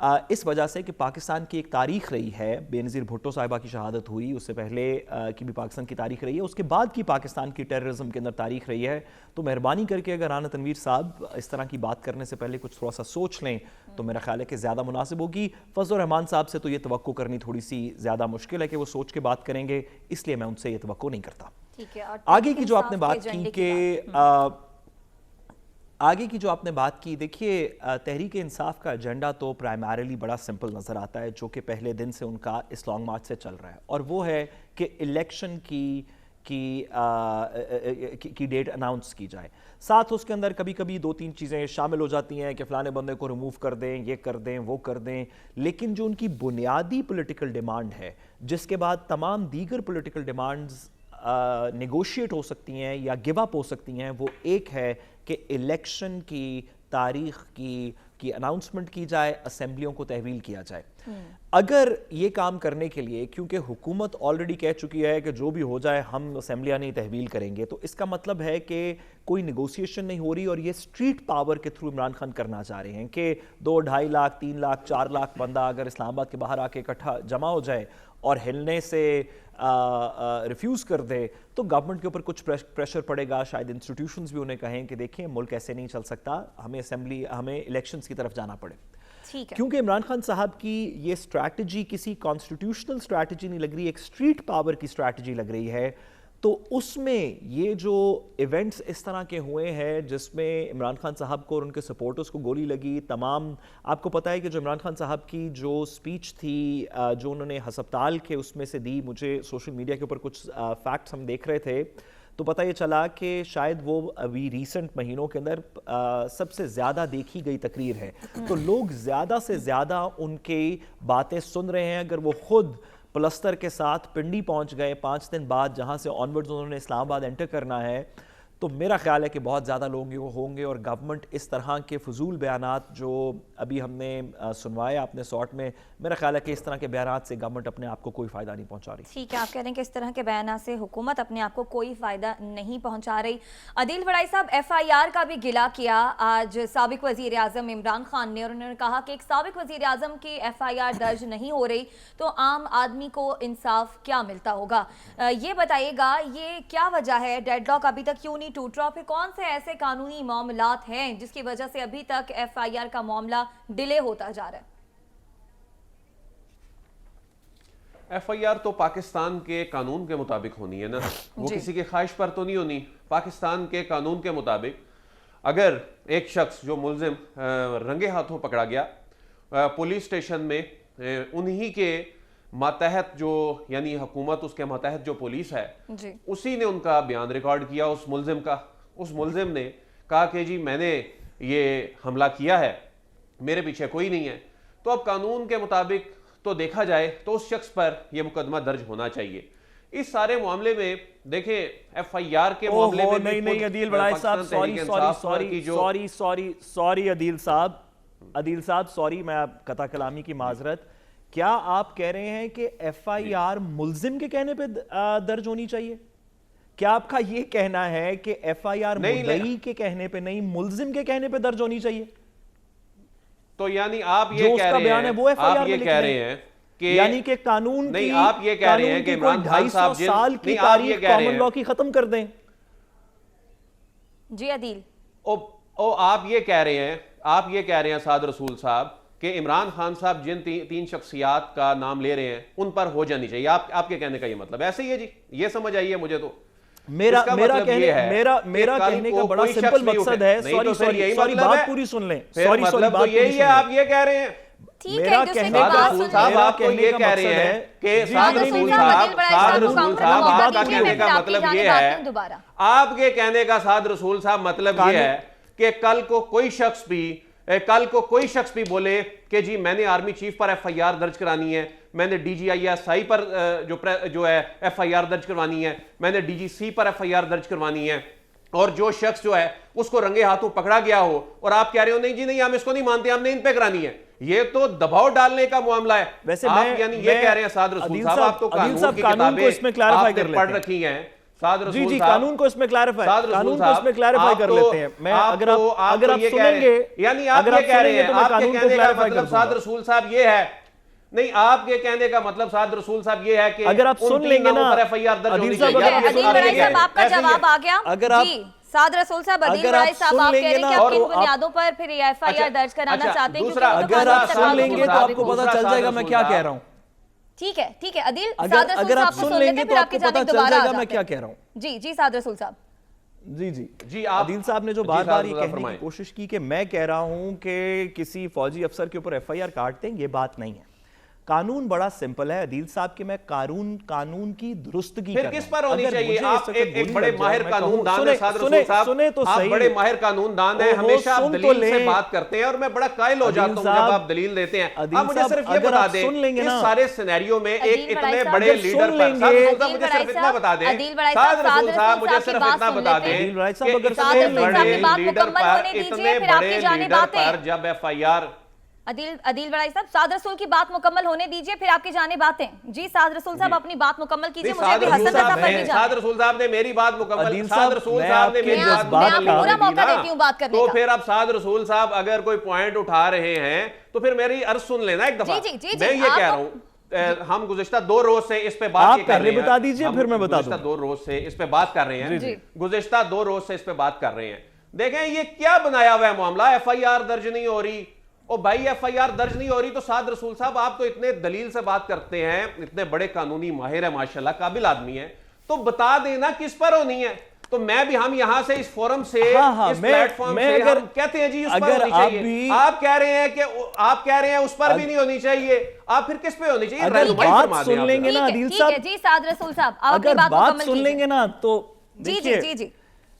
اس وجہ سے کہ پاکستان کی ایک تاریخ رہی ہے، بے نظیر بھٹو صاحبہ کی شہادت ہوئی، اس سے پہلے کی بھی پاکستان کی تاریخ رہی ہے، اس کے بعد کی پاکستان کی ٹیررزم کے اندر تاریخ رہی ہے. تو مہربانی کر کے اگر رانا تنویر صاحب اس طرح کی بات کرنے سے پہلے کچھ تھوڑا سا سوچ لیں تو میرا خیال ہے کہ زیادہ مناسب ہوگی. فضل الرحمان صاحب سے تو یہ توقع کرنی تھوڑی سی زیادہ مشکل ہے کہ وہ سوچ کے بات کریں گے، اس لیے میں ان سے یہ توقع نہیں کرتا. آگے کی جو آپ نے بات کی کہ دیکھیے تحریک انصاف کا ایجنڈا تو پرائمریلی بڑا سمپل نظر آتا ہے، جو کہ پہلے دن سے ان کا اس لانگ مارچ سے چل رہا ہے، اور وہ ہے کہ الیکشن کی ڈیٹ اناؤنس کی جائے. ساتھ اس کے اندر کبھی کبھی 2-3 چیزیں شامل ہو جاتی ہیں کہ فلانے بندے کو ریموو کر دیں، یہ کر دیں، وہ کر دیں، لیکن جو ان کی بنیادی پولیٹیکل ڈیمانڈ ہے، جس کے بعد تمام دیگر پولیٹیکل ڈیمانڈز نیگوشیٹ ہو سکتی ہیں یا گیو اپ ہو سکتی ہیں، وہ ایک ہے کہ الیکشن کی تاریخ کی اناؤنسمنٹ کی جائے، اسمبلیوں کو تحویل کیا جائے. اگر یہ کام کرنے کے لیے، کیونکہ حکومت آلریڈی کہہ چکی ہے کہ جو بھی ہو جائے ہم اسمبلیاں نہیں تحویل کریں گے، تو اس کا مطلب ہے کہ کوئی نیگوسیشن نہیں ہو رہی اور یہ اسٹریٹ پاور کے تھرو عمران خان کرنا چاہ رہے ہیں کہ 2-2.5 لاکھ 3 لاکھ 4 لاکھ بندہ اگر اسلام آباد کے باہر آ کے اکٹھا جمع ہو جائے اور ہلنے سے ریفیوز کر دے تو گورنمنٹ کے اوپر کچھ پریشر پڑے گا. شاید انسٹیٹیوشنز بھی انہیں کہیں کہ دیکھیں ملک ایسے نہیں چل سکتا، ہمیں الیکشنز کی طرف جانا پڑے. کیونکہ عمران خان صاحب کی یہ اسٹریٹجی کسی کانسٹیٹیوشنل اسٹریٹجی نہیں لگ رہی، ایک اسٹریٹ پاور کی اسٹریٹجی لگ رہی ہے. تو اس میں یہ جو ایونٹس اس طرح کے ہوئے ہیں جس میں عمران خان صاحب کو اور ان کے سپورٹرز کو گولی لگی، تمام آپ کو پتہ ہے کہ جو عمران خان صاحب کی جو سپیچ تھی جو انہوں نے ہسپتال کے اس میں سے دی، مجھے سوشل میڈیا کے اوپر کچھ فیکٹس ہم دیکھ رہے تھے تو پتہ یہ چلا کہ شاید وہ ابھی ریسنٹ مہینوں کے اندر سب سے زیادہ دیکھی گئی تقریر ہے. تو لوگ زیادہ سے زیادہ ان کی باتیں سن رہے ہیں. اگر وہ خود پلستر کے ساتھ پنڈی پہنچ گئے 5 دن بعد، جہاں سے آنورڈز انہوں نے اسلام آباد انٹر کرنا ہے، تو میرا خیال ہے کہ بہت زیادہ لوگ ہوں گے اور گورنمنٹ اس طرح کے فضول بیانات جو ابھی ہم نے سنوائے اپنے سارٹ میں، میرا خیال ہے کہ اس طرح کے بیانات سے گورنمنٹ اپنے آپ کو کوئی فائدہ نہیں پہنچا رہی. ٹھیک ہے، آپ کہہ رہے ہیں کہ اس طرح کے بیانات سے حکومت اپنے آپ کو کوئی فائدہ نہیں پہنچا رہی. عدیل وڑائی صاحب، FIR کا بھی گلہ کیا آج سابق وزیر اعظم عمران خان نے، اور انہوں نے کہا کہ ایک سابق وزیر اعظم کی FIR درج نہیں ہو رہی تو عام آدمی کو انصاف کیا ملتا ہوگا. یہ بتائیے گا یہ کیا وجہ ہے، ڈیڈ لاک ابھی تک کیوں نہیں ٹوٹ رہا، پھر کون سے ایسے قانونی معاملات ہیں جس کی وجہ سے ابھی تک FIR کا معاملہ ڈیلے ہوتا جا رہا ہے؟ FIR تو پاکستان کے قانون کے مطابق ہونی ہے نا، وہ کسی کی خواہش پر تو نہیں ہونی. پاکستان کے قانون کے مطابق اگر ایک شخص جو ملزم رنگے ہاتھوں پکڑا گیا پولیس اسٹیشن میں، انہی کے ماتحت جو یعنی حکومت اس کے ماتحت جو پولیس ہے اسی نے ان کا بیان ریکارڈ کیا، اس ملزم کا. اس ملزم نے کہا کہ جی میں نے یہ حملہ کیا ہے، میرے پیچھے کوئی نہیں ہے. تو اب قانون کے مطابق تو دیکھا جائے تو اس شخص پر یہ مقدمہ درج ہونا چاہیے. اس سارے معاملے میں دیکھیں FIR کے معاملے میں نہیں عدیل وڑائی صاحب، سوری عدیل صاحب سوری، میں قطع کلامی کی معذرت. کیا آپ کہہ رہے ہیں کہ FIR ملزم کے کہنے پہ درج ہونی چاہیے؟ کیا آپ کا یہ کہنا ہے کہ FIR مدعی کے کہنے پہ نہیں، ملزم کے کہنے پہ درج ہونی چاہیے؟ تو یعنی آپ یہ کہہ رہے ہیں کہ یعنی کہ قانون کی، آپ یہ کہہ رہے ہیں کہ عمران خان صاحب 250 سال کی تاریخ کامن لاء کی ختم کر دیں. جی عدیل، آپ یہ کہہ رہے ہیں سعد رسول صاحب کہ عمران خان صاحب جن 3 شخصیات کا نام لے رہے ہیں ان پر ہو جانی چاہیے. آپ کے کہنے کا یہ مطلب ایسے ہی ہے؟ جی یہ سمجھ آئیے مجھے. تو میرا کہنے کا بڑا سمپل مقصد ہے، سوری بات پوری سن لیں، مطلب تو یہی ہے آپ یہ کہہ رہے ہیں. میرا کہنے کا آپ کو یہ کہہ رہے ہیں کہ سعد رسول صاحب آپ کا کہنے کا مطلب یہ ہے، آپ کے کہنے کا سعد رسول صاحب مطلب یہ ہے کہ کل کو کوئی شخص بھی بولے کہ جی میں نے آرمی چیف پر FIR درج کرانی ہے، میں نے DGI پر جو ہے FIR درج کروانی ہے، میں نے DGC پر FIR درج کروانی ہے، اور جو شخص جو ہے اس کو رنگے ہاتھوں پکڑا گیا ہو اور آپ کہہ رہے ہو نہیں جی نہیں ہم اس کو نہیں مانتے، ہم نے ان پہ کرانی ہے. یہ تو دباؤ ڈالنے کا معاملہ ہے. ویسے آپ یعنی یہ کہہ رہے ہیں سعد رسول صاحب، آپ تو قانون کی کتابیں آپ نے پڑھ رکھی ہیں سعد جی رسول جی صاحب، قانون کو اس میں کلیریفائی سعد رسول قانون کو صاحب، اس میں کلیریفائی آپ کر تو- لیتے ہیں. میں اگر آپ یہ سن کہہ رہے لیں ہیں، گے، یعنی آپ اگر یہ آپ کہہ سن رہے لیں گے ہیں، تو میں آپ کے قانون کو کہنے کا کلیریفائی کر مطلب دوں سعد گا. رسول صاحب یہ ہے، نہیں آپ کے کہنے کا مطلب سعد رسول صاحب یہ ہے کہ اگر آپ سن لیں گے نا پر ایف آئی آر درج عدیل ہونی صاحب، چاہیے. اگر آپ عدیل سن لیں بڑائی گے، صاحب آپ کا ایسے ہی جواب ہے. آ گیا. اگر آپ- جی سعد رسول صاحب، عدیل اگر آپ بڑائی صاحب سن آپ لیں کہہ گے رہے ہیں نا، کہ آپ اور کن آپ- بنیادوں پر پھر یہ ایف آئی آر درج کرانا چاہتے ہیں، کیونکہ دوسرا- وہ تو اگر قانون آپ کے سن تقاضوں لیں کے گے تو آپ کو مطابق پتا ہو. چل جائے گا میں کیا کہہ رہا ہوں. ٹھیک ہے عدیل، سعد رسول اگر آپ صاحب کو سن سن لیں لیتے گے ہیں، پھر تو آپ آپ کی کو پتا جانب چل دوبارہ جائے آ گا میں جاتے کیا ہیں. کہہ رہا ہوں. جی سعد رسول صاحب. جی آپ عدیل صاحب نے جو جی، بار سعد بار یہ رسول کہنے کی فرمائیں. کوشش کی کہ میں کہہ رہا ہوں کہ کسی فوجی افسر کے اوپر ایف آئی آر کاٹ دیں، یہ بات نہیں ہے. قانون بڑا سمپل ہے عدیل صاحب کہ میں قانون کی درستگی پھر کر رہا کس ہوں. پر ہونی اگر چاہیے؟ مجھے آپ اس وقت ایک گولی بڑے لگ جائے، ماہر میں قانون کہوں- دان ہیں سعد رسول صاحب، سنیں تو آپ صحیح. بڑے ماہر قانون دان ہیں، اوہو، ہمیشہ آپ سن تو دلیل سے لیں. بات کرتے ہیں اور میں بڑا قائل ہو جاتا ہوں جب صاحب، آپ دلیل دیتے ہیں. عدیل آپ مجھے صاحب، صرف یہ اگر بتا آپ دیں سن لیں گے اس نا- سارے سینیریو میں ایک عدیل بڑائی اتنے صاحب، بڑے اگر لیڈر سن پر لیں گے- سعد رسول صاحب عدیل مجھے صرف بڑائی اتنا صاحب، بتا دیں، عدیل بڑائی سعد صاحب، رسول صاحب مجھے صاحب کی صرف بات اتنا سن بتا لیتے ہیں. دیں عدیل بڑائی صاحب کہ اگر سعد سن رسول لیں صاحب گے- کی بات لیڈر مکمل پر ہونے دیجیے، اتنے پھر آپ کی بڑے جانب لیڈر آتے ہیں. پر جب ایف آئی آر عدیل بڑائی صاحب، سعد رسول کی بات مکمل ہونے دیجیے، پھر آپ کی جانب آتے ہیں. جی سعد رسول صاحب اپنی بات مکمل کیجیے، مجھے سعد ابھی رسول حسن رضا صاحب پر نے بھی سعد جانا. رسول صاحب نے میری بات مکمل عدیل سعد صاحب، رسول میں صاحب آپ نے کے میری جذبات بات کا- میں آپ کو پورا مکمل موقع کی نا. دیتی ہوں بات کرنے تو کا. پھر اب سعد رسول صاحب اگر کوئی پوائنٹ اٹھا رہے ہیں تو پھر میری عرض سن لینا ایک دفعہ. جی، جی، جی، میں یہ آپ کہہ کو- رہا ہوں ہم گزشتہ 2 روز سے اس پہ بات آپ یہ کر رہے پہلے ہیں. بتا دیجئے، ہم پھر میں بتا گزشتہ دوں. 2 روز سے اس پہ بات کر رہے ہیں. جی. گزشتہ 2 روز سے اس پہ بات کر رہے ہیں. دیکھیں یہ کیا بنایا ہوا ہے معاملہ، ایف آئی آر درج نہیں ہو رہی. او بھائی ایف آئی آر درج نہیں ہو رہی تو سعد رسول صاحب آپ تو اتنے دلیل سے بات کرتے ہیں، اتنے بڑے قانونی ماہر ہیں، ماشاءاللہ قابل آدمی ہیں، تو بتا دینا کس پر ہونی ہے. تو میں بھی ہم یہاں سے اس فورم سے اس پلیٹ فارم سے ہم کہتے ہیں جی اس پر ہونی چاہیے. آپ کہہ رہے ہیں کہ آپ کہہ رہے ہیں اس پر بھی نہیں ہونی چاہیے، آپ پھر کس پہ ہونی چاہیے؟ اگر بات سن لیں گے نا عدیل ٹھیک ہے صاحب، جی سعد رسول صاحب، آپ اپنی اگر بات بات مکمل سن لیں کیجیے. گے نا تو جی جی جی جی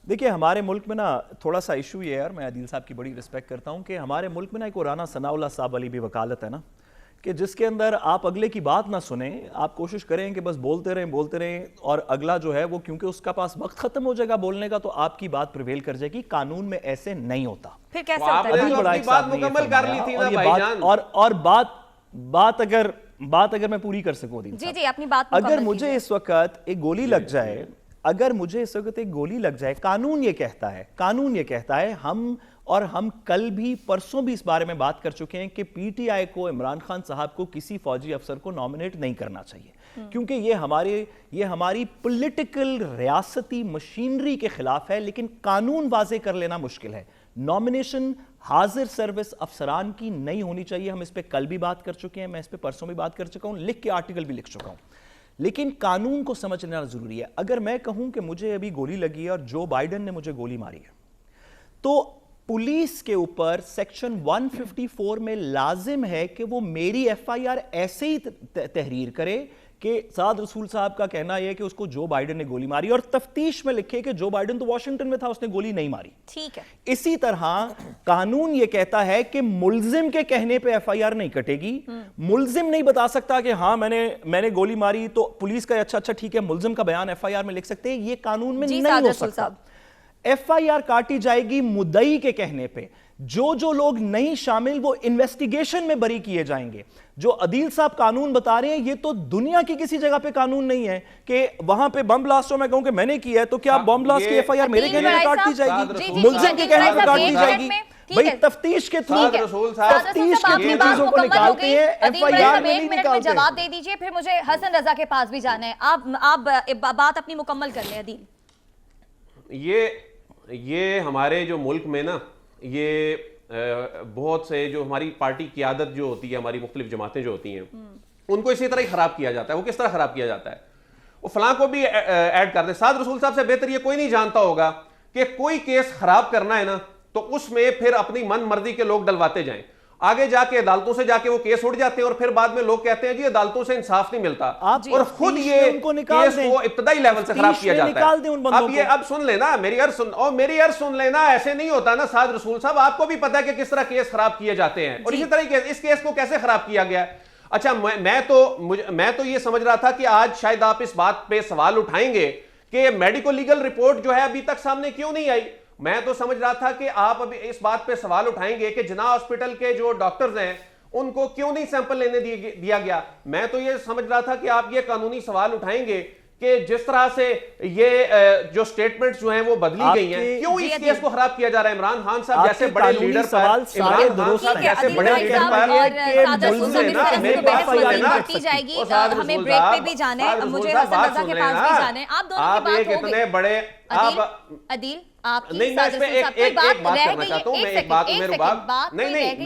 دیکھیے ہمارے ملک میں نا تھوڑا سا ایشو یہ ہے، اور میں عدیل صاحب کی بڑی رسپیکٹ کرتا ہوں کہ ہمارے ملک میں نا ایک رانا ثناء اللہ صاحب علی بھی وکالت ہے نا، کہ جس کے اندر آپ اگلے کی بات نہ سنیں، آپ کوشش کریں کہ بس بولتے رہیں اور اگلا جو ہے وہ کیونکہ اس کا پاس وقت ختم ہو جائے گا بولنے کا تو آپ کی بات پریویل کر جائے گی. قانون میں ایسے نہیں ہوتا. پھر کیسے تو آپ ہوتا ہے؟ نے عدیل تو بڑائی اپنی بات صاحب نے یہ مکمل کر لی فرمایا، تھی اور نا یہ بھائی جان. اور بات اگر میں پوری کر سکوں عدیل جی صاحب، جی اپنی بات مکمل اگر مجھے کیجیے. اس وقت ایک گولی لگ جائے، اگر مجھے اس وقت ایک گولی لگ جائے، قانون یہ کہتا ہے ہم کل بھی پرسوں بھی اس بارے میں بات کر چکے ہیں کہ پی ٹی آئی کو عمران خان صاحب کو کسی فوجی افسر کو نامنیٹ نہیں کرنا چاہیے، کیونکہ یہ ہماری پولیٹیکل ریاستی مشینری کے خلاف ہے. لیکن قانون واضح کر لینا مشکل ہے. نامنیشن حاضر سروس افسران کی نہیں ہونی چاہیے. ہم اس پہ کل بھی بات کر چکے ہیں، میں اس پہ پرسوں بھی بات کر چکا ہوں، لکھ کے آرٹیکل بھی لکھ چکا ہوں. لیکن قانون کو سمجھنا ضروری ہے. اگر میں کہوں کہ مجھے ابھی گولی لگی ہے اور جو بائیڈن نے مجھے گولی ماری ہے، تو پولیس کے اوپر سیکشن 154 میں لازم ہے کہ وہ میری ایف آئی آر ایسے ہی تحریر کرے کہ سعد رسول صاحب کا کہنا یہ ہے کہ اس کو جو بائیڈن نے گولی ماری، اور تفتیش میں لکھے کہ جو بائیڈن تو واشنگٹن میں تھا، اس نے گولی نہیں ماری. ٹھیک ہے. اسی طرح قانون یہ کہتا ہے کہ ملزم کے کہنے پہ ایف آئی آر نہیں کٹے گی. ملزم نہیں بتا سکتا کہ ہاں میں نے گولی ماری، تو پولیس کا اچھا ٹھیک ہے ملزم کا بیان ایف آئی آر میں لکھ سکتے ہیں. یہ قانون میں نہیں ہو سکتا. ایف آئی آر کاٹی جائے گی مدعی کے کہنے پہ. جو لوگ نہیں شامل وہ انویسٹیگیشن میں بری کیے جائیں گے. جو عدیل صاحب قانون بتا رہے ہیں یہ تو دنیا کی کسی جگہ پہ قانون نہیں ہے کہ وہاں پہ بم بلاسٹ ہو، میں کہوں کہ میں نے کیا ہے تو کیا بم بلاسٹ کی ایف آئی آر میرے کہنے پہ کاٹ دی جائے گی؟ ملزم کے کہنے پہ کاٹ دی جائے گی؟ بھئی تفتیش کے تھرو چیزوں کو نکالتے ہیں، ایف آئی آر میں نہیں نکالتے. جواب دے دیجئے، پھر مجھے حسن رضا کے پاس بھی جانا ہے. آپ بات اپنی مکمل کر لیں عدیل. یہ ہمارے جو ملک میں نا یہ بہت سے جو ہماری پارٹی قیادت جو ہوتی ہے، ہماری مختلف جماعتیں جو ہوتی ہیں، ان کو اسی طرح ہی خراب کیا جاتا ہے. وہ کس طرح خراب کیا جاتا ہے؟ وہ فلاں کو بھی ایڈ کر دیں. سعد رسول صاحب سے بہتر یہ کوئی نہیں جانتا ہوگا کہ کوئی کیس خراب کرنا ہے نا تو اس میں پھر اپنی من مرضی کے لوگ ڈلواتے جائیں. آگے جا کے عدالتوں سے جا کے وہ کیس اٹھ جاتے ہیں اور پھر بعد میں لوگ کہتے ہیں جی عدالتوں سے انصاف نہیں ملتا، اور خود یہ کیس کو ابتدائی لیول سے خراب کیا جاتا ہے. اب سن لینا میری عرض سن لینا. ایسے نہیں ہوتا نا سعد رسول صاحب، آپ کو بھی پتا ہے کہ کس طرح کیس خراب کیے جاتے ہیں، اور اسی طرح اس کیس کو کیسے خراب کیا گیا. اچھا میں تو یہ سمجھ رہا تھا کہ آج شاید آپ اس بات پہ سوال اٹھائیں گے کہ میڈیکو لیگل رپورٹ جو ہے ابھی تک سامنے کیوں نہیں آئی. میں تو سمجھ رہا تھا کہ آپ ابھی اس بات پہ سوال اٹھائیں گے کہ جناح ہاسپٹل کے جو ڈاکٹرز ہیں ان کو کیوں نہیں سیمپل لینے دیا گیا. میں تو یہ سمجھ رہا تھا کہ آپ یہ قانونی سوال اٹھائیں گے کہ جس طرح سے یہ جو سٹیٹمنٹس جو ہیں وہ بدلی گئی ہیں، کیوں اس کیس کو خراب کیا جا رہا ہے؟ عمران خان صاحب جیسے بڑے لیڈر پر، عمران خان صاحب جیسے بڑے لیڈر پر ہمیں بریک پہ بھی جانا ہے، مجھے حسن رضا کے پاس بھی جانا ہے، آپ دونوں کی بات ہو گئی۔ بڑے عدیل آپ کی نہیں، میں اس میں ایک بات کرنا چاہتا ہوں، میں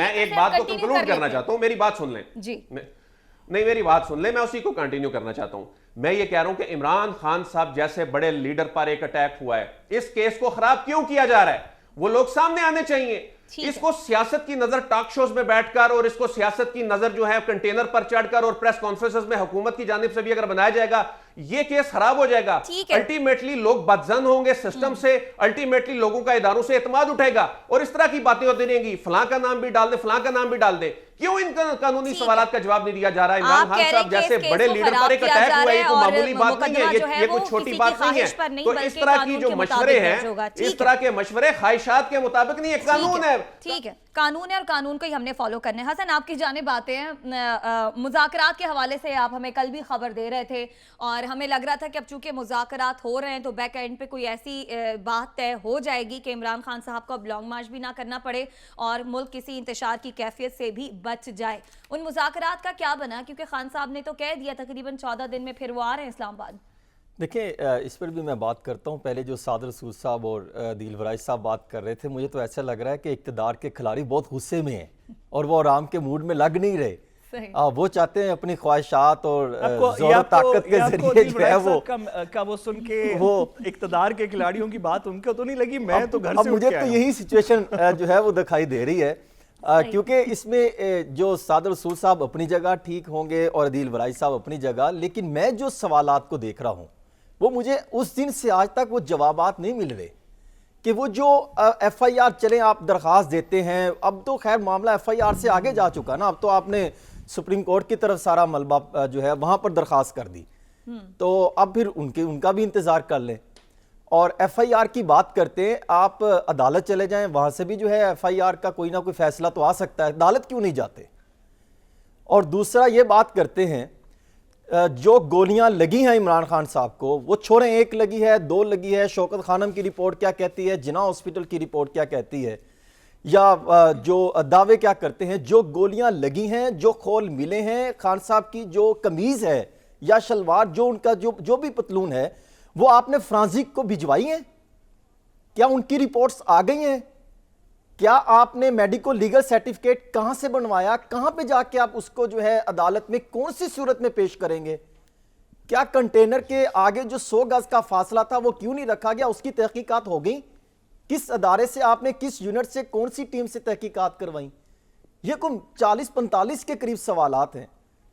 ایک بات کو کنکلوڈ کرنا چاہتا ہوں، میری بات سن لیں جی، نہیں میری بات سن لیں، میں اسی کو کنٹینیو کرنا چاہتا ہوں۔ میں یہ کہہ رہا ہوں کہ عمران خان صاحب جیسے بڑے لیڈر پر ایک اٹیک ہوا ہے، اس کیس کو خراب کیوں کیا جا رہا ہے؟ وہ لوگ سامنے آنے چاہیے۔ اس کو سیاست کی نظر ٹاک شوز میں بیٹھ کر، اور اس کو سیاست کی نظر جو ہے کنٹینر پر چڑھ کر اور پریس کانفرنسز میں حکومت کی جانب سے بھی اگر بنایا جائے گا، یہ کیس خراب ہو جائے گا۔ الٹیمیٹلی لوگ بدزن ہوں گے سسٹم سے، الٹیمیٹلی لوگوں کا اداروں سے اعتماد اٹھے گا، اور اس طرح کی باتیں ہوتی رہیں گی، فلاں کا نام بھی ڈال دیں، فلاں کا نام بھی ڈال دیں۔ کیوں ان قانونی سوالات کا جواب نہیں دیا جا رہا ہے؟ عمران خان صاحب جیسے بڑے لیڈر پر ایک اٹیک ہوا ہے، یہ کوئی معمولی بات نہیں ہے، یہ کوئی چھوٹی بات نہیں ہے۔ تو اس طرح کی جو مشورے ہیں، اس طرح کے مشورے خواہشات کے مطابق نہیں ہے، قانون ہے۔ ٹھیک ہے، قانون ہے اور قانون کو ہی ہم نے فالو کرنا ہے۔ حسن آپ کی جانب آتے ہیں، مذاکرات کے حوالے سے آپ ہمیں کل بھی خبر دے رہے تھے، اور ہمیں لگ رہا تھا کہ اب چونکہ مذاکرات ہو رہے ہیں تو بیک اینڈ پہ کوئی ایسی بات طے ہو جائے گی کہ عمران خان صاحب کو اب لانگ مارچ بھی نہ کرنا پڑے اور ملک کسی انتشار کی کیفیت سے بھی بچ جائے۔ ان مذاکرات کا کیا بنا؟ کیونکہ خان صاحب نے تو کہہ دیا تقریباً 14 دن میں پھر وہ آ رہے ہیں اسلام آباد۔ دیکھیں، اس پر بھی میں بات کرتا ہوں۔ پہلے جو سعد رسول صاحب اور عدیل ورائش صاحب بات کر رہے تھے، مجھے تو ایسا لگ رہا ہے کہ اقتدار کے کھلاڑی بہت غصے میں ہیں اور وہ آرام کے موڈ میں لگ نہیں رہے۔ وہ چاہتے ہیں اپنی خواہشات اور زور و طاقت کے ذریعے جو ہے وہ سن کے وہ اقتدار کے کھلاڑیوں کی بات ان کو تو نہیں لگی، میں تو گھر سے مجھے تو یہی سچویشن جو ہے وہ دکھائی دے رہی ہے، کیونکہ اس میں جو سعد رسول صاحب اپنی جگہ ٹھیک ہوں گے اور عدیل ورائش صاحب اپنی جگہ، لیکن میں جو سوالات کو دیکھ رہا ہوں وہ مجھے اس دن سے آج تک وہ جوابات نہیں مل رہے کہ وہ جو ایف آئی آر چلیں آپ درخواست دیتے ہیں، اب تو خیر معاملہ ایف آئی آر سے آگے جا چکا نا، اب تو آپ نے سپریم کورٹ کی طرف سارا ملبہ جو ہے وہاں پر درخواست کر دی، تو اب پھر ان کا بھی انتظار کر لیں۔ اور ایف آئی آر کی بات کرتے ہیں، آپ عدالت چلے جائیں، وہاں سے بھی جو ہے ایف آئی آر کا کوئی نہ کوئی فیصلہ تو آ سکتا ہے، عدالت کیوں نہیں جاتے؟ اور دوسرا یہ بات کرتے ہیں، جو گولیاں لگی ہیں عمران خان صاحب کو، وہ چھوڑیں، ایک لگی ہے، 2 لگی ہے، شوکت خانم کی رپورٹ کیا کہتی ہے، جناح ہاسپٹل کی رپورٹ کیا کہتی ہے، یا جو دعوے کیا کرتے ہیں، جو گولیاں لگی ہیں، جو کھول ملے ہیں، خان صاحب کی جو قمیض ہے یا شلوار، جو ان کا جو بھی پتلون ہے، وہ آپ نے فرانزک کو بھجوائی ہیں؟ کیا ان کی رپورٹس آ گئی ہیں؟ کیا آپ نے میڈیکل لیگل سرٹیفکیٹ کہاں سے بنوایا؟ کہاں پہ جا کے آپ اس کو جو ہے عدالت میں کون سی صورت میں پیش کریں گے؟ کیا کنٹینر کے آگے جو 100 گز کا فاصلہ تھا وہ کیوں نہیں رکھا گیا؟ اس کی تحقیقات ہو گئی؟ کس ادارے سے آپ نے، کس یونٹ سے، کون سی ٹیم سے تحقیقات کروائیں؟ یہ کوئی 40-45 کے قریب سوالات ہیں،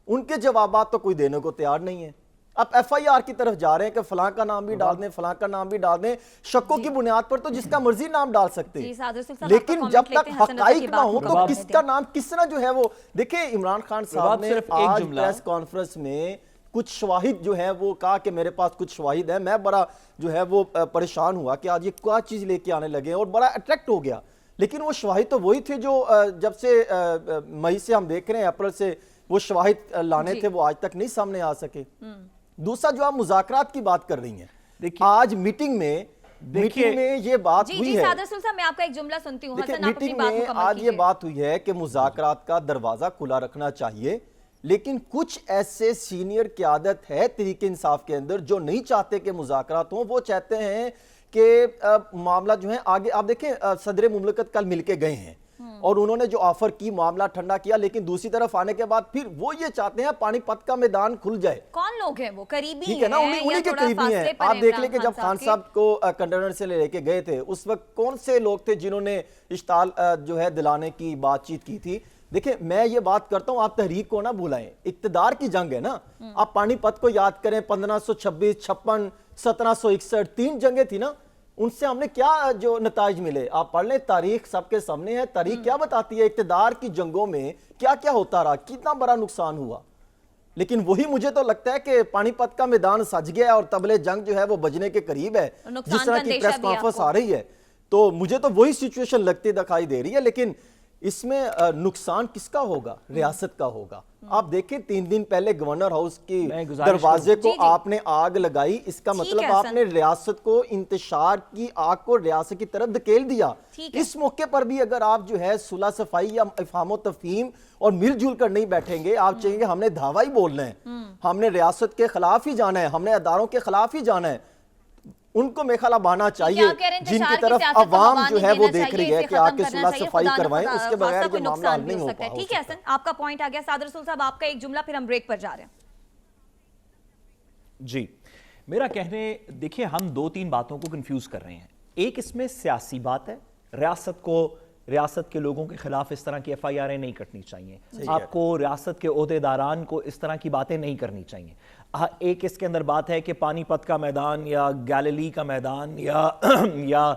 ان کے جوابات تو کوئی دینے کو تیار نہیں ہے۔ اب ایف آئی آر کی طرف جا رہے ہیں کہ فلاں کا نام بھی ڈال دیں، فلاں کا نام بھی ڈال دیں، شکوں کی بنیاد پر تو جس کا مرضی نام ڈال سکتے ہیں، لیکن جب تک حقائق نہ ہوں تو کس کا نام کس طرح جو ہے وہ دیکھیں۔ عمران خان صاحب نے آج پریس کانفرنس میں کچھ شواہد جو ہے وہ کہا کہ میرے پاس کچھ شواہد ہیں، میں بڑا جو ہے وہ پریشان ہوا کہ آج یہ کیا چیز لے کے آنے لگے اور بڑا اٹریکٹ ہو گیا، لیکن وہ شواہد تو وہی تھے جو جب سے مئی سے ہم دیکھ رہے ہیں، اپریل سے وہ شواہد لانے تھے، وہ آج تک نہیں سامنے آ سکے۔ دوسرا جو آپ مذاکرات کی بات کر رہی ہیں، آج میٹنگ میں یہ بات ہوئی ہے، میں آپ کا ایک جملہ سنتی ہوں، میٹنگ میں آج یہ بات ہوئی ہے کہ مذاکرات کا دروازہ کھلا رکھنا چاہیے، لیکن کچھ ایسے سینئر قیادت ہے تحریک انصاف کے اندر جو نہیں چاہتے کہ مذاکرات ہوں، وہ چاہتے ہیں کہ معاملہ جو ہے آگے، آپ دیکھیں صدر مملکت کل مل کے گئے ہیں اور انہوں نے جو آفر کی معاملہ ٹھنڈا کیا، لیکن دوسری طرف آنے کے بعد پھر وہ یہ چاہتے ہیں پانی پت کا میدان کھل جائے۔ کون لوگ ہیں وہ؟ قریبی ٹھیک ہے نا، انہی کے قریبی ہیں۔ آپ دیکھ لیں کہ جب خان صاحب کو کنٹینر سے لے کے گئے تھے، اس وقت کون سے لوگ تھے جنہوں نے اشتعال جو ہے دلانے کی بات چیت کی تھی؟ دیکھیں میں یہ بات کرتا ہوں، آپ تحریک کو نہ بھولائیں، اقتدار کی جنگ ہے نا۔ آپ پانی پت کو یاد کریں، 1526، 56، 1761، 3 جنگیں تھی نا، ان سے ہم نے کیا جو نتائج ملے؟ آپ پڑھ لیں، تاریخ سب کے سامنے ہے، تاریخ کیا بتاتی ہے اقتدار کی جنگوں میں کیا کیا ہوتا رہا، کتنا بڑا نقصان ہوا۔ لیکن وہی مجھے تو لگتا ہے کہ پانی پت کا میدان سج گیا اور طبلِ جنگ جو ہے وہ بجنے کے قریب ہے، جس طرح کی پریس کانفرنس آ رہی ہے، تو مجھے تو وہی سچویشن لگتی دکھائی دے رہی ہے۔ لیکن اس میں نقصان کس کا ہوگا؟ ریاست کا ہوگا. آپ دیکھیں 3 دن پہلے گورنر ہاؤس کی دروازے کو آپ نے آگ لگائی, اس کا مطلب آپ نے ریاست کو انتشار کی آگ کو ریاست کی طرف دھکیل دیا. اس موقع پر بھی اگر آپ جو ہے صلح صفائی یا افہام و تفہیم اور مل جل کر نہیں بیٹھیں گے, آپ چاہیں گے ہم نے دھاوا ہی بولنا ہے, ہم نے ریاست کے خلاف ہی جانا ہے, ہم نے اداروں کے خلاف ہی جانا ہے, ان کو میخلا بانا چاہیے جن کی طرف عوام جو ہے وہ دیکھ رہی ہے کہ آ کے صلح صفائی کروائیں, اس کے بغیر یہ معاملہ حل نہیں ہو پا. ٹھیک ہے حسن, آپ کا پوائنٹ آ گیا. صادر رسول صاحب آپ کا ایک جملہ, پھر ہم بریک پر جا رہے ہیں. جی, میرا کہنے, دیکھیں ہم 2-3 باتوں کو کنفیوز کر رہے ہیں. ایک اس میں سیاسی بات ہے, ریاست کے لوگوں کے خلاف اس طرح کی ایف آئی آریں نہیں کٹنی چاہیے, آپ کو ریاست کے عہدیداران کو اس طرح کی باتیں نہیں کرنی چاہیے. ایک اس کے اندر بات ہے کہ پانی پت کا میدان یا گیلیلی کا میدان یا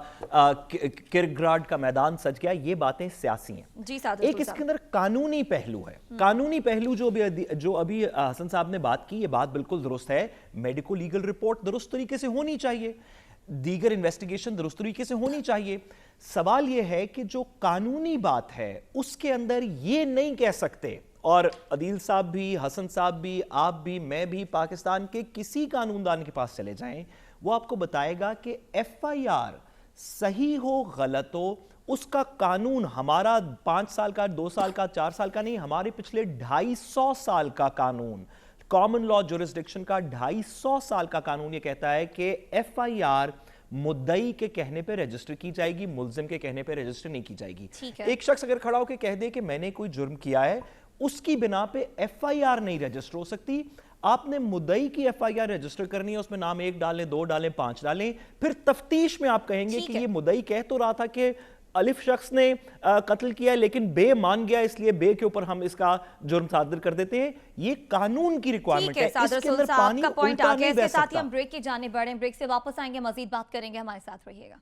کرگراڈ کا میدان سج گیا, یہ باتیں سیاسی ہیں. ایک اس کے اندر قانونی پہلو ہے. قانونی پہلو جو ابھی حسن صاحب نے بات کی, یہ بات بالکل درست ہے. میڈیکو لیگل رپورٹ درست طریقے سے ہونی چاہیے, دیگر انویسٹیگیشن درست طریقے سے ہونی چاہیے. سوال یہ ہے کہ جو قانونی بات ہے اس کے اندر یہ نہیں کہہ سکتے, اور عدیل صاحب بھی, حسن صاحب بھی, آپ بھی, میں بھی, پاکستان کے کسی قانون دان کے پاس چلے جائیں, وہ آپ کو بتائے گا کہ ایف آئی آر صحیح ہو غلط ہو, اس کا قانون ہمارا 5 سال کا, 2 سال کا, 4 سال کا نہیں, ہمارے پچھلے 250 سال کا قانون, کامن لا جورسڈکشن کا 250 سال کا قانون یہ کہتا ہے کہ ایف آئی آر مدعی کے کہنے پہ رجسٹر کی جائے گی, ملزم کے کہنے پہ رجسٹر نہیں کی جائے گی. ایک شخص اگر کھڑا ہو کے کہہ دے کہ میں نے کوئی جرم کیا ہے, اس کی بنا پہ ایف آئی آر نہیں رجسٹر ہو سکتی. آپ نے مدعی کی ایف آئی آر رجسٹر کرنی ہے, اس میں نام 1 ڈالیں, 2 ڈالیں, 5 ڈالیں, پھر تفتیش میں آپ کہیں گے کہ یہ مدعی کہہ تو رہا تھا کہ الف شخص نے قتل کیا ہے لیکن بے مان گیا, اس لیے بے کے اوپر ہم اس کا جرم صادر کر دیتے ہیں. یہ قانون کی ریکوائرمنٹ ہے. اس کے اندر پانی الٹا نہیں بہ سکتا. ہم بریک کی جانب بڑھیں, بریک سے واپس آئیں گے, مزید بات کریں گے, ہمارے ساتھ رہیے گا.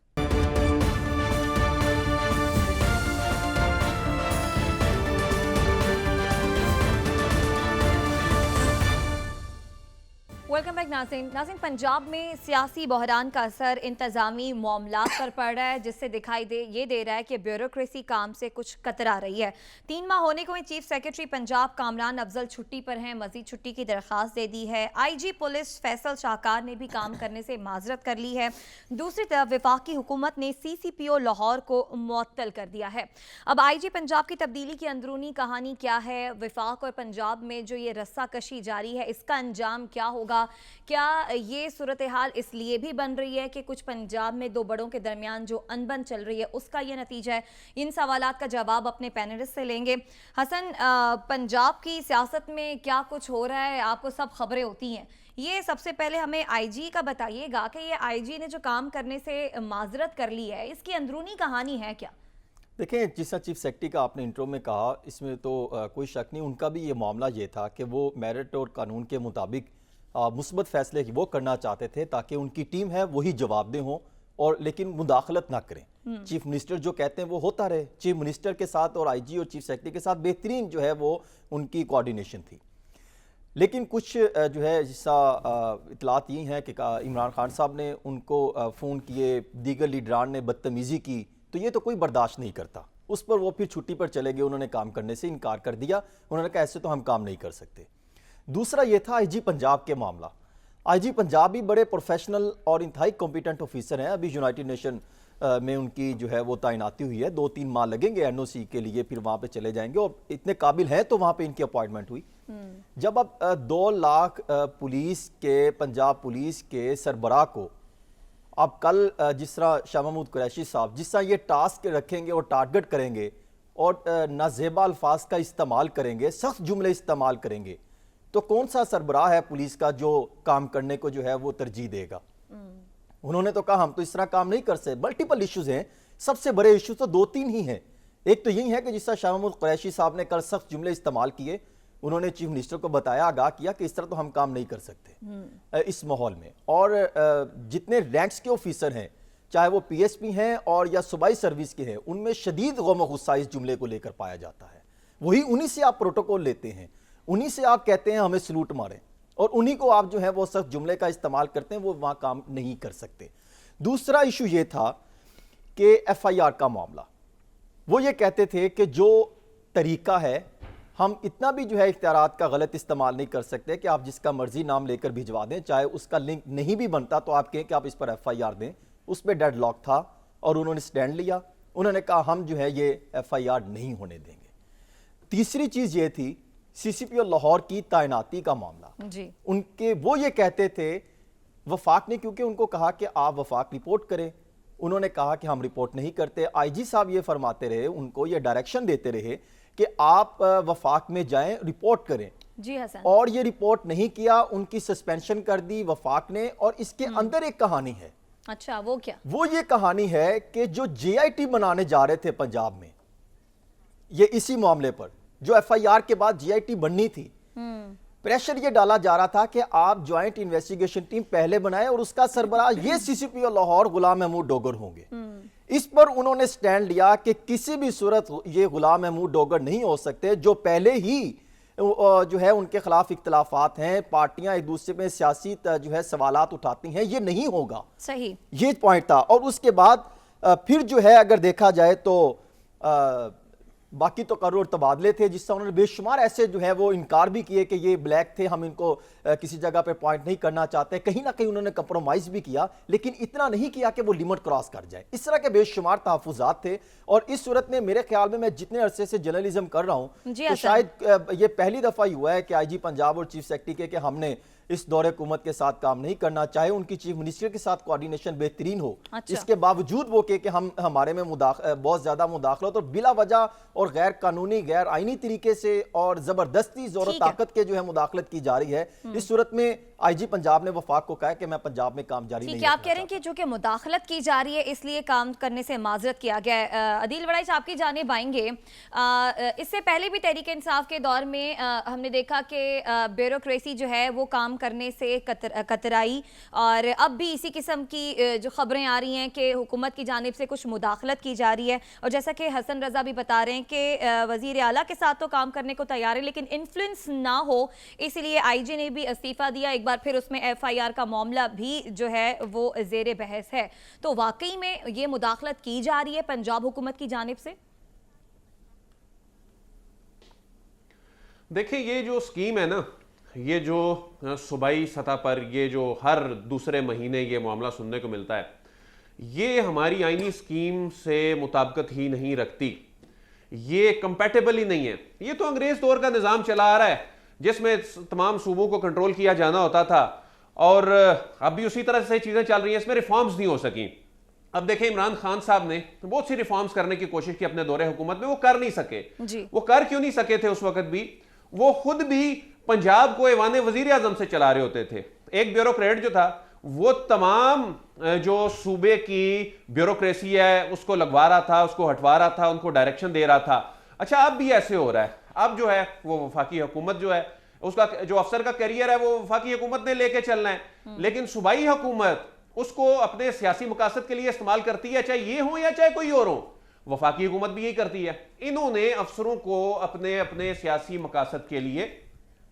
ویلکم بیک ناظرین. پنجاب میں سیاسی بحران کا اثر انتظامی معاملات پر پڑ رہا ہے, جس سے دکھائی دے رہا ہے کہ بیوروکریسی کام سے کچھ کترا رہی ہے. 3 ماہ ہونے کو چیف سیکرٹری پنجاب کامران افضل چھٹی پر ہیں, مزید چھٹی کی درخواست دے دی ہے. آئی جی پولیس فیصل شاہکار نے بھی کام کرنے سے معذرت کر لی ہے. دوسری طرف وفاقی حکومت نے سی سی پی او لاہور کو معطل کر دیا ہے. اب آئی جی پنجاب کی تبدیلی کی اندرونی کہانی کیا ہے, وفاق اور پنجاب میں جو یہ رسہ کشی جاری ہے, اس کا انجام کیا ہوگا؟ کیا یہ صورتحال اس لیے بھی بن رہی ہے کہ کچھ پنجاب میں 2 بڑوں کے درمیان جو انبن چل رہی ہے اس کا یہ نتیجہ ہے؟ ان سوالات کا جواب اپنے پینلسٹ سے لیں گے. حسن, پنجاب کی سیاست میں کیا کچھ ہو رہا ہے, آپ کو سب خبریں ہوتی ہیں, یہ سب سے پہلے ہمیں آئی جی کا بتائیے گا کہ یہ آئی جی نے جو کام کرنے سے معذرت کر لی ہے, اس کی اندرونی کہانی ہے کیا؟ دیکھیں, جس طرح چیف سیکرٹری کا آپ نے انٹرو میں کہا, اس میں تو کوئی شک نہیں, ان کا بھی یہ معاملہ یہ تھا کہ وہ میرٹ اور قانون کے مطابق مثبت فیصلے وہ کرنا چاہتے تھے تاکہ ان کی ٹیم ہے وہی جواب دہ ہوں, اور لیکن مداخلت نہ کریں. چیف منسٹر جو کہتے ہیں وہ ہوتا رہے. چیف منسٹر کے ساتھ اور آئی جی اور چیف سیکرٹری کے ساتھ بہترین جو ہے وہ ان کی کوارڈینیشن تھی. لیکن کچھ جو ہے جیسا اطلاعات یہ ہیں کہ عمران خان صاحب نے ان کو فون کیے, دیگر لیڈران نے بدتمیزی کی, تو یہ تو کوئی برداشت نہیں کرتا. اس پر وہ پھر چھٹی پر چلے گئے, انہوں نے کام کرنے سے انکار کر دیا. انہوں نے کہا ایسے تو ہم کام نہیں کر سکتے. دوسرا یہ تھا آئی جی پنجاب کے معاملہ. آئی جی پنجاب بھی بڑے پروفیشنل اور انتہائی کمپیٹنٹ آفیسر ہیں. ابھی یونائٹڈ نیشن میں ان کی جو ہے وہ تعیناتی ہوئی ہے, 2-3 ماہ لگیں گے این او سی کے لیے, پھر وہاں پہ چلے جائیں گے, اور اتنے قابل ہیں تو وہاں پہ ان کی اپوائنٹمنٹ ہوئی. جب اب 2 لاکھ پولیس کے, پنجاب پولیس کے سربراہ کو اب کل جس طرح شاہ محمود قریشی صاحب جس طرح یہ ٹاسک رکھیں گے اور ٹارگٹ کریں گے اور نازیبا الفاظ کا استعمال کریں گے, سخت جملے استعمال کریں گے, تو کون سا سربراہ ہے پولیس کا جو کام کرنے کو جو ہے وہ ترجیح دے گا؟ انہوں نے تو کہا ہم تو اس طرح کام نہیں کر سکتے. ملٹیپل ایشوز ہیں, سب سے بڑے ایشوز تو 2-3 ہی ہیں. ایک تو یہی ہے کہ جس طرح شاہ محمود قریشی صاحب نے کل سخت جملے استعمال کیے, انہوں نے چیف منسٹر کو بتایا, آگاہ کیا کہ اس طرح تو ہم کام نہیں کر سکتے اس ماحول میں. اور جتنے رینکس کے آفیسر ہیں, چاہے وہ پی ایس پی ہیں اور یا صوبائی سروس کے ہیں, ان میں شدید غم و غصہ اس جملے کو لے کر پایا جاتا ہے. انہی سے آپ پروٹوکول لیتے ہیں, انہی سے آپ کہتے ہیں ہمیں سلوٹ ماریں, اور انہی کو آپ جو ہے وہ سخت جملے کا استعمال کرتے ہیں, وہ وہاں کام نہیں کر سکتے. دوسرا ایشو یہ تھا کہ ایف آئی آر کا معاملہ. وہ یہ کہتے تھے کہ جو طریقہ ہے ہم اتنا بھی جو ہے اختیارات کا غلط استعمال نہیں کر سکتے کہ آپ جس کا مرضی نام لے کر بھجوا دیں, چاہے اس کا لنک نہیں بھی بنتا تو آپ کہیں کہ آپ اس پر ایف آئی آر دیں. اس پہ ڈیڈ لاک تھا اور انہوں نے سٹینڈ لیا, انہوں نے کہا ہم جو ہے یہ ایف آئی آر نہیں ہونے دیں گے. تیسری چیز یہ تھی سی سی پی او لاہور کی تعیناتی کا معاملہ. جی ان کے وہ یہ کہتے تھے وفاق نے کیونکہ ان کو کہا کہ آپ وفاق رپورٹ کریں, انہوں نے کہا کہ ہم رپورٹ نہیں کرتے. آئی جی صاحب یہ فرماتے رہے, ان کو یہ ڈائریکشن دیتے رہے کہ آپ وفاق میں جائیں رپورٹ کریں, جی حسن, اور یہ رپورٹ نہیں کیا, ان کی سسپینشن کر دی وفاق نے. اور اس کے اندر ایک کہانی ہے. اچھا وہ کیا؟ وہ یہ کہانی ہے کہ جو جے آئی ٹی بنانے جا رہے تھے پنجاب میں, یہ اسی معاملے پر جو ایف آئی آر کے بعد جے آئی ٹی بننی تھی, پریشر یہ ڈالا جا رہا تھا کہ آپ جوائنٹ انویسٹیگیشن ٹیم پہلے بنائیں اور اس کا سربراہ یہ سی سی پی او لاہور غلام محمود ڈوگر ہوں گے. اس پر انہوں نے سٹینڈ لیا کہ کسی بھی صورت یہ غلام محمود ڈوگر نہیں ہو سکتے, جو پہلے ہی جو ہے ان کے خلاف اختلافات ہیں, پارٹیاں ایک دوسرے میں سیاسی جو ہے سوالات اٹھاتی ہیں, یہ نہیں ہوگا. صحیح, یہ پوائنٹ تھا. اور اس کے بعد پھر جو ہے اگر دیکھا جائے تو باقی تقرر اور تبادلے تھے جس سے انہوں نے بے شمار ایسے جو ہے وہ انکار بھی کیے کہ یہ بلیک تھے, ہم ان کو کسی جگہ پہ پوائنٹ نہیں کرنا چاہتے. کہیں نہ کہیں انہوں نے کمپرومائز بھی کیا, لیکن اتنا نہیں کیا کہ وہ لیمٹ کراس کر جائے. اس طرح کے بے شمار تحفظات تھے. اور اس صورت میں میرے خیال میں جتنے عرصے سے جرنلزم کر رہا ہوں تو شاید یہ پہلی دفعہ ہی ہوا ہے کہ آئی جی پنجاب اور چیف سیکرٹری کہ ہم نے اس دور حکومت کے ساتھ کام نہیں کرنا, چاہے ان کی چیف منسٹر کے ساتھ کوارڈینیشن بہترین ہو, اس کے باوجود وہ کہ ہمارے میں بہت زیادہ مداخلت اور بلا وجہ اور غیر قانونی غیر آئینی طریقے سے اور زبردستی زور و طاقت کے جو ہے مداخلت کی جا رہی ہے. اس صورت میں آئی جی پنجاب نے وفاق کو کہا کہ میں پنجاب میں کام جاری نہیں رکھنا آپ کہہ رہے ہیں کہ جو کہ مداخلت کی جا رہی ہے اس لیے کام کرنے سے معذرت کیا گیا ہے. عدیل وڑائی آپ کی جانب آئیں گے. اس سے پہلے بھی تحریک انصاف کے دور میں ہم نے دیکھا کہ بیوروکریسی جو ہے وہ کام کرنے سے کترائی, اور اب بھی اسی قسم کی جو خبریں آ رہی ہیں کہ حکومت کی جانب سے کچھ مداخلت کی جا رہی ہے. اور جیسا کہ حسن رضا بھی بتا رہے ہیں کہ وزیر اعلیٰ کے ساتھ تو کام کرنے کو تیار ہے لیکن انفلوئنس نہ ہو, اس لیے آئی جی نے بھی استعفیٰ دیا. ایک بار پھر اس میں ایف آئی آر کا معاملہ بھی جو ہے وہ زیر بحث ہے. تو واقعی میں یہ مداخلت کی جا رہی ہے پنجاب حکومت کی جانب سے؟ دیکھیں یہ جو سکیم ہے نا, یہ جو صوبائی سطح پر یہ جو ہر دوسرے مہینے یہ معاملہ سننے کو ملتا ہے, یہ ہماری آئینی سکیم سے مطابقت ہی نہیں رکھتی, یہ کمپیٹیبل ہی نہیں ہے. یہ تو انگریز دور کا نظام چلا آ رہا ہے جس میں تمام صوبوں کو کنٹرول کیا جانا ہوتا تھا, اور اب بھی اسی طرح سے چیزیں چل رہی ہیں, اس میں ریفارمز نہیں ہو سکیں. اب دیکھیں عمران خان صاحب نے بہت سی ریفارمز کرنے کی کوشش کی اپنے دور حکومت میں, وہ کر نہیں سکے. وہ کر کیوں نہیں سکے تھے اس وقت بھی؟ وہ خود بھی پنجاب کو ایوان وزیر اعظم سے چلا رہے ہوتے تھے. ایک بیوروکریٹ جو تھا وہ تمام جو صوبے کی بیوروکریسی ہے اس کو لگوا رہا تھا, اس کو ہٹوا رہا تھا, ان کو ڈائریکشن دے رہا تھا. اچھا اب بھی ایسے ہو رہا ہے. اب جو ہے وہ وفاقی حکومت جو ہے اس کا جو افسر کا کیریئر ہے وہ وفاقی حکومت نے لے کے چلنا ہے, لیکن صوبائی حکومت اس کو اپنے سیاسی مقاصد کے لیے استعمال کرتی ہے, چاہے یہ ہو یا چاہے کوئی اور ہو. وفاقی حکومت بھی یہی کرتی ہے. انہوں نے افسروں کو اپنے سیاسی مقاصد کے لیے,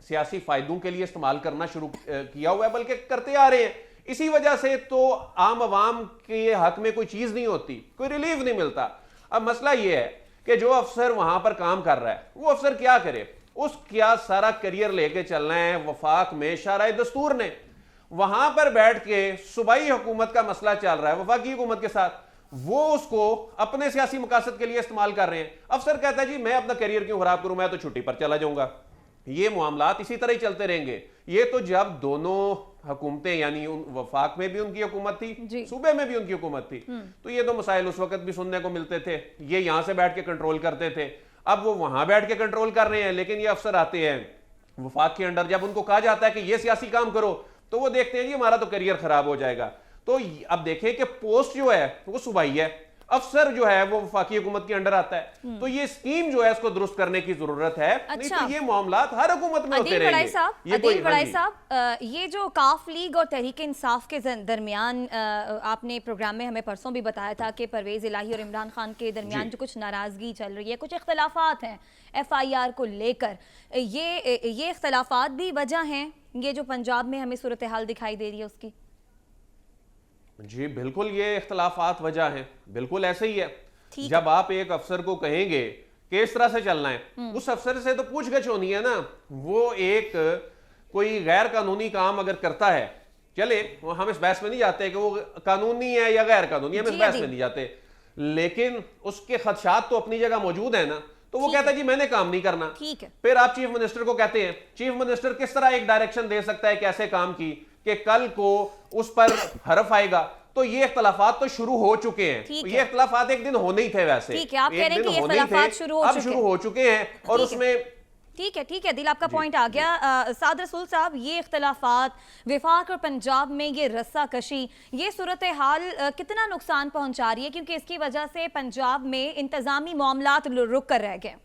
سیاسی فائدوں کے لیے استعمال کرنا شروع کیا ہوا ہے, بلکہ کرتے آ رہے ہیں. اسی وجہ سے تو عام عوام کے حق میں کوئی چیز نہیں ہوتی, کوئی ریلیف نہیں ملتا. اب مسئلہ یہ ہے کہ جو افسر وہاں پر کام کر رہا ہے وہ افسر کیا کرے؟ اس کیا سارا کریئر لے کے چلنا ہے وفاق میں شارع دستور نے. وہاں پر بیٹھ کے صوبائی حکومت کا مسئلہ چل رہا ہے وفاقی حکومت کے ساتھ, وہ اس کو اپنے سیاسی مقاصد کے لیے استعمال کر رہے ہیں. افسر کہتا ہے جی میں اپنا کیریئر کیوں خراب کروں, میں تو چھٹی پر چلا جاؤں گا. یہ معاملات اسی طرح ہی چلتے رہیں گے. یہ تو جب دونوں حکومتیں یعنی وفاق میں بھی ان کی حکومت تھی, صوبے میں بھی ان کی حکومت تھی, تو یہ تو مسائل اس وقت بھی سننے کو ملتے تھے. یہ یہاں سے بیٹھ کے کنٹرول کرتے تھے, اب وہ وہاں بیٹھ کے کنٹرول کر رہے ہیں. لیکن یہ افسر آتے ہیں وفاق کے انڈر, جب ان کو کہا جاتا ہے کہ یہ سیاسی کام کرو تو وہ دیکھتے ہیں جی ہمارا تو کیریئر خراب ہو جائے گا. تو اب دیکھیں کہ پوسٹ جو ہے وہ صوبائی ہے, افسر جو ہے وہ وفاقی حکومت کے انڈر آتا ہے. تو یہ اسکیم جو ہے اس کو درست کرنے کی ضرورت ہے, نہیں تو یہ معاملات ہر حکومت میں ہوتے رہیں گے. عدیل وڑائی صاحب, یہ جو کاف لیگ اور تحریک انصاف کے درمیان, آپ نے پروگرام میں ہمیں پرسوں بھی بتایا تھا کہ پرویز الہی اور عمران خان کے درمیان جو کچھ ناراضگی چل رہی ہے, کچھ اختلافات ہیں ایف آئی آر کو لے کر, یہ اختلافات بھی وجہ ہیں یہ جو پنجاب میں ہمیں صورتحال دکھائی دے رہی ہے اس کی؟ جی بالکل یہ اختلافات وجہ ہیں, بالکل ایسے ہی ہے. جب آپ ایک افسر کو کہیں گے کہ اس طرح سے چلنا ہے، اس افسر سے تو پوچھ گچھ ہونی ہے نا. وہ ایک کوئی غیر قانونی کام اگر کرتا ہے، چلے ہم اس بحث میں نہیں جاتے کہ وہ قانونی ہے یا غیر قانونی، ہم اس بحث میں نہیں جاتے، لیکن اس کے خدشات تو اپنی جگہ موجود ہیں نا. تو وہ کہتا ہے جی میں نے کام نہیں کرنا. پھر آپ چیف منسٹر کو کہتے ہیں، چیف منسٹر کس طرح ایک ڈائریکشن دے سکتا ہے کہ ایسے کام کی کہ کل کو اس پر حرف آئے گا. تو یہ اختلافات تو شروع ہو چکے ہیں. یہ اختلافات ایک دن ہونے ہی تھے، ویسے آپ کہہ رہے ہیں کہ یہ اختلافات اب شروع ہو چکے ہیں. اور اس میں ٹھیک ہے دل آپ کا پوائنٹ آ گیا. سعد رسول صاحب، یہ اختلافات وفاق اور پنجاب میں یہ رسہ کشی، یہ صورتحال کتنا نقصان پہنچا رہی ہے؟ کیونکہ اس کی وجہ سے پنجاب میں انتظامی معاملات رک کر رہ گئے.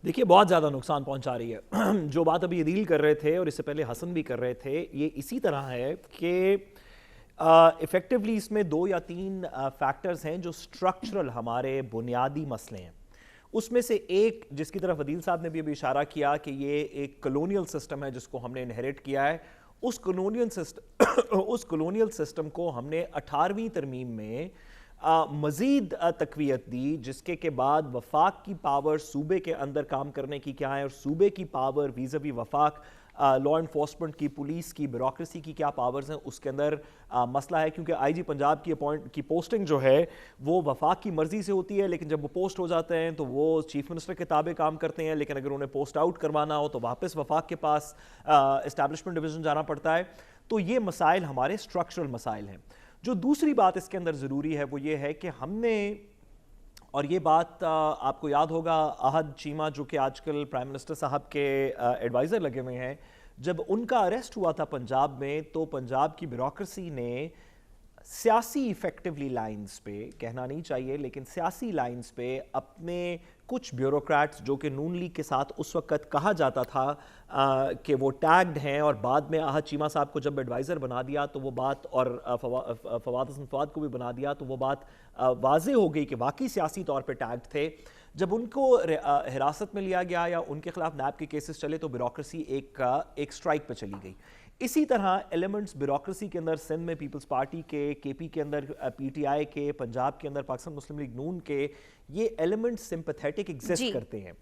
دیکھیے بہت زیادہ نقصان پہنچا رہی ہے. جو بات ابھی عدیل کر رہے تھے اور اس سے پہلے حسن بھی کر رہے تھے، یہ اسی طرح ہے کہ ایفیکٹولی اس میں 2 یا 3 فیکٹرز ہیں جو سٹرکچرل ہمارے بنیادی مسئلے ہیں. اس میں سے ایک جس کی طرف عدیل صاحب نے بھی ابھی اشارہ کیا کہ یہ ایک کلونیل سسٹم ہے جس کو ہم نے انہیریٹ کیا ہے. اس کلونیل سسٹم کو ہم نے 18ویں ترمیم میں مزید تقویت دی، جس کے بعد وفاق کی پاور صوبے کے اندر کام کرنے کی کیا ہے اور صوبے کی پاور ویزاوی وفاق لا انفورسمنٹ کی، پولیس کی، بیوروکریسی کی کیا پاورز ہیں، اس کے اندر مسئلہ ہے. کیونکہ آئی جی پنجاب کی پوسٹنگ جو ہے وہ وفاق کی مرضی سے ہوتی ہے، لیکن جب وہ پوسٹ ہو جاتے ہیں تو وہ چیف منسٹر کے تابع کام کرتے ہیں. لیکن اگر انہیں پوسٹ آؤٹ کروانا ہو تو واپس وفاق کے پاس اسٹیبلشمنٹ ڈویژن جانا پڑتا ہے. تو یہ مسائل ہمارے اسٹرکچرل مسائل ہیں. جو دوسری بات اس کے اندر ضروری ہے وہ یہ ہے کہ ہم نے، اور یہ بات آپ کو یاد ہوگا احد چیمہ جو کہ آج کل پرائم منسٹر صاحب کے ایڈوائزر لگے ہوئے ہیں، جب ان کا اریسٹ ہوا تھا پنجاب میں تو پنجاب کی بیوروکریسی نے سیاسی ایفیکٹولی لائنز پہ، کہنا نہیں چاہیے لیکن سیاسی لائنز پہ اپنے کچھ بیوروکریٹس جو کہ نون لیگ کے ساتھ اس وقت کہا جاتا تھا کہ وہ ٹیگڈ ہیں، اور بعد میں احد چیمہ صاحب کو جب ایڈوائزر بنا دیا تو وہ بات، اور فواد حسن فواد کو بھی بنا دیا تو وہ بات واضح ہو گئی کہ واقعی سیاسی طور پہ ٹیگڈ تھے. جب ان کو حراست میں لیا گیا یا ان کے خلاف نیب کے کیسز چلے تو بیوروکریسی ایک سٹرائک پہ چلی گئی. اسی طرح ایلیمنٹس بیوروکریسی کے اندر سندھ میں پیپلز پارٹی کے، کے پی کے اندر پی ٹی آئی کے، پنجاب کے اندر پاکستان مسلم لیگ نون کے، یہ ایلیمنٹس سمپیتھیٹک ایگزسٹ کرتے ہیں.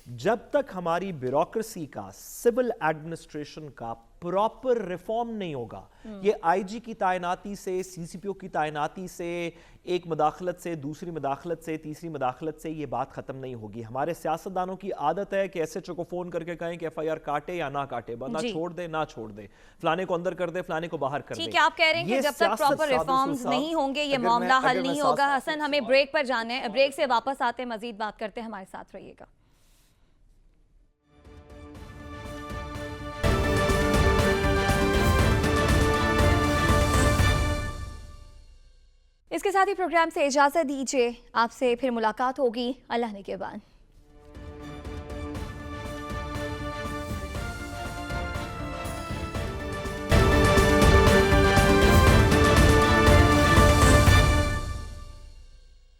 جب تک ہماری بیوروکریسی کا، سول ایڈمنسٹریشن کا پراپر ریفارم نہیں ہوگا، یہ آئی جی کی تعیناتی سے، سی سی پی او کی تعیناتی سے، ایک مداخلت سے، دوسری مداخلت سے، تیسری مداخلت سے یہ بات ختم نہیں ہوگی. ہمارے سیاستدانوں کی عادت ہے کہ ایس ایچ او کو فون کر کے کہیں کہ ایف آئی آر کاٹے یا نہ کاٹے، بندہ چھوڑ دے نہ چھوڑ دے، فلانے کو اندر کر دے، فلانے کو باہر کر دے. ٹھیک ہے، آپ کہہ رہے ہیں کہ جب تک پراپر ریفارمز نہیں ہوں گے یہ معاملہ حل نہیں ہوگا. حسن، ہمیں بریک پر جانا ہے، بریک سے واپس آتے مزید بات کرتے ہیں، ہمارے ساتھ رہیے گا. اس کے ساتھ ہی پروگرام سے اجازت دیجیے، آپ سے پھر ملاقات ہوگی. اللہ نگہبان.